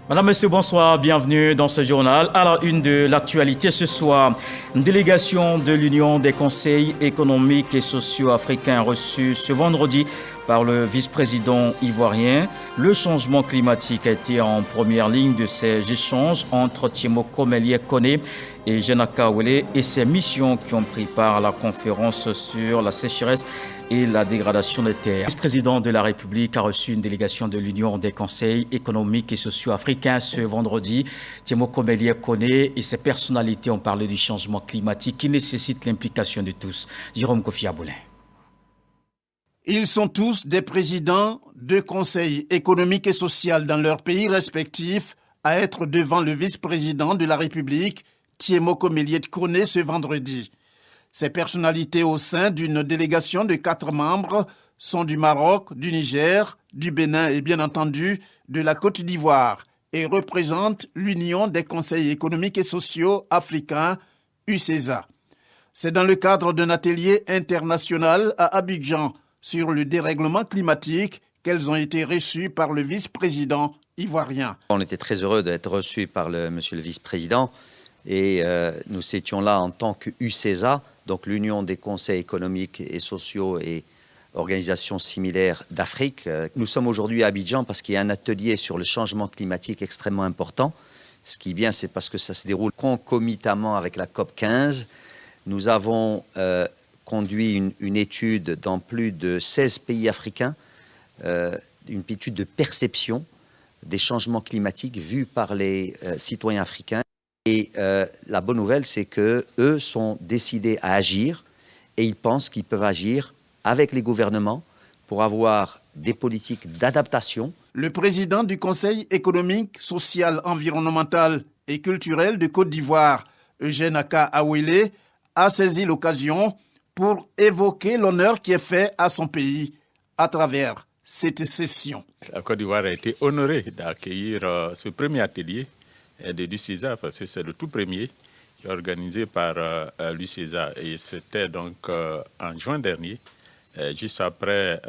Madame, Monsieur, bonsoir, bienvenue dans ce journal. À la une de l'actualité ce soir, une délégation de l'Union des conseils économiques et sociaux africains reçue ce vendredi par le vice-président ivoirien. Le changement climatique a été en première ligne de ces échanges entre Tiemoko Melie-Kone et Jenaka Awele et ses missions qui ont pris part à la conférence sur la sécheresse et la dégradation des terres. Le vice-président de la République a reçu une délégation de l'Union des conseils économiques et sociaux africains ce vendredi. Tiemoko Melie-Kone et ses personnalités ont parlé du changement climatique qui nécessite l'implication de tous. Jérôme Kofi Aboulin. Ils sont tous des présidents de conseils économiques et sociaux dans leurs pays respectifs à être devant le vice-président de la République, Tiemoko Melie-Kone, ce vendredi. Ces personnalités au sein d'une délégation de 4 membres sont du Maroc, du Niger, du Bénin et bien entendu de la Côte d'Ivoire et représentent l'Union des conseils économiques et sociaux africains, UCESA. C'est dans le cadre d'un atelier international à Abidjan sur le dérèglement climatique qu'elles ont été reçues par le vice-président ivoirien. On était très heureux d'être reçus par monsieur le vice-président et nous étions là en tant que UCESA, donc l'Union des conseils économiques et sociaux et organisations similaires d'Afrique. Nous sommes aujourd'hui à Abidjan parce qu'il y a un atelier sur le changement climatique extrêmement important. Ce qui est bien, c'est parce que ça se déroule concomitamment avec la COP 15. Nous avons conduit une étude dans plus de 16 pays africains, une étude de perception des changements climatiques vus par les citoyens africains. Et la bonne nouvelle, c'est qu'eux sont décidés à agir et ils pensent qu'ils peuvent agir avec les gouvernements pour avoir des politiques d'adaptation. Le président du Conseil économique, social, environnemental et culturel de Côte d'Ivoire, Jenaka Awele, a saisi l'occasion pour évoquer l'honneur qui est fait à son pays à travers cette session. La Côte d'Ivoire a été honorée d'accueillir ce premier atelier de l'UCESA, parce que c'est le tout premier qui est organisé par l'UCESA. Et c'était donc en juin dernier, juste après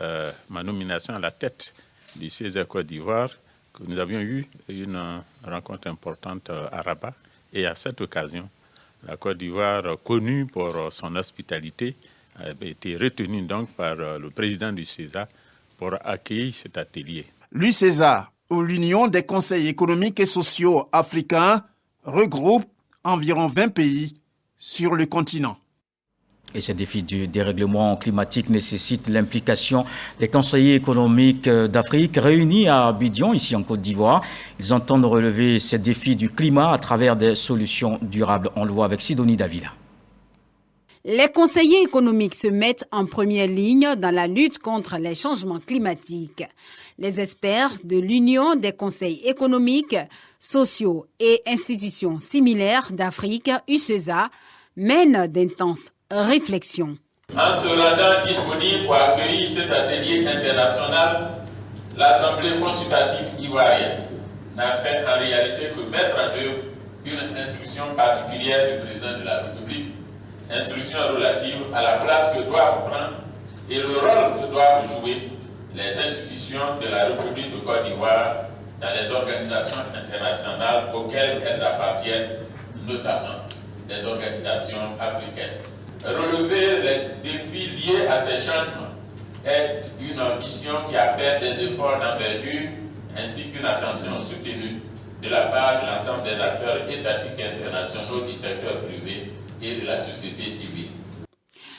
ma nomination à la tête du l'UCESA Côte d'Ivoire, que nous avions eu une rencontre importante à Rabat. Et à cette occasion, la Côte d'Ivoire, connue pour son hospitalité, a été retenue donc par le président du CESA pour accueillir cet atelier. L'UCESA, ou l'Union des conseils économiques et sociaux africains, regroupe environ 20 pays sur le continent. Et ce défi du dérèglement climatique nécessite l'implication des conseillers économiques d'Afrique réunis à Abidjan, ici en Côte d'Ivoire. Ils entendent relever ces défis du climat à travers des solutions durables. On le voit avec Sidonie Davila. Les conseillers économiques se mettent en première ligne dans la lutte contre les changements climatiques. Les experts de l'Union des conseils économiques, sociaux et institutions similaires d'Afrique, UCESA, mènent d'intenses réflexions. En se rendant disponible pour accueillir cet atelier international, l'Assemblée consultative ivoirienne n'a fait en réalité que mettre en œuvre une instruction particulière du président de la République, instruction relative à la place que doivent prendre et le rôle que doivent jouer les institutions de la République de Côte d'Ivoire dans les organisations internationales auxquelles elles appartiennent, notamment les organisations africaines. Relever les défis liés à ces changements est une ambition qui appelle des efforts d'envergure ainsi qu'une attention soutenue de la part de l'ensemble des acteurs étatiques et internationaux du secteur privé et de la société civile.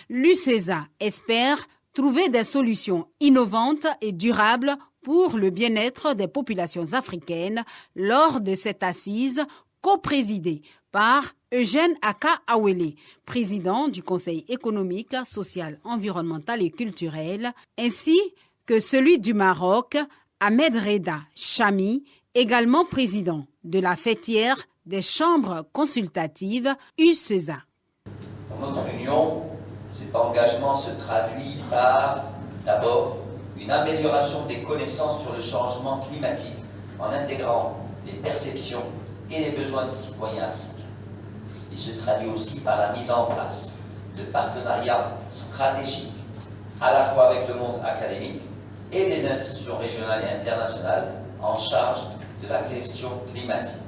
L'UCESA espère trouver des solutions innovantes et durables pour le bien-être des populations africaines lors de cette assise co-présidée par Eugène Aka Awele, président du Conseil économique, social, environnemental et culturel, ainsi que celui du Maroc, Ahmed Reda Chami, également président de la fêtière des chambres consultatives UCESA. Dans notre union, cet engagement se traduit par D'abord, une amélioration des connaissances sur le changement climatique en intégrant les perceptions et les besoins des citoyens africains. Il se traduit aussi par la mise en place de partenariats stratégiques à la fois avec le monde académique et des institutions régionales et internationales en charge de la question climatique.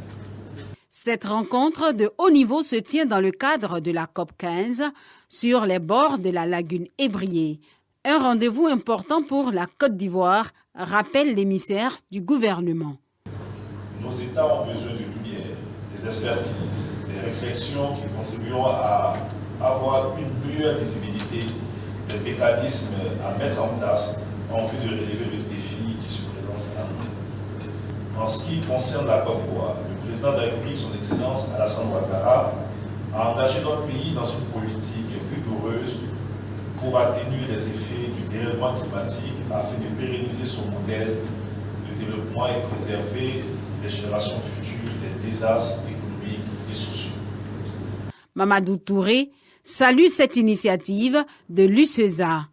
Cette rencontre de haut niveau se tient dans le cadre de la COP 15 sur les bords de la lagune Ébrié. Un rendez-vous important pour la Côte d'Ivoire, rappelle l'émissaire du gouvernement. Nos États ont besoin de lumière, des expertises, des réflexions qui contribueront à avoir une meilleure visibilité des mécanismes à mettre en place en vue de relever le défi qui se présente à nous. En ce qui concerne la Côte d'Ivoire, le président de la République, son Excellence Alassane Ouattara, a engagé notre pays dans une politique vigoureuse pour atténuer les effets du dérèglement climatique afin de pérenniser son modèle de développement et préserver les générations futures des désastres économiques et sociaux. Mamadou Touré salue cette initiative de l'UCESA.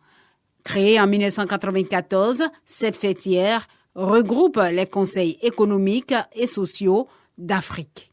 Créée en 1994, cette fêtière regroupe les conseils économiques et sociaux d'Afrique.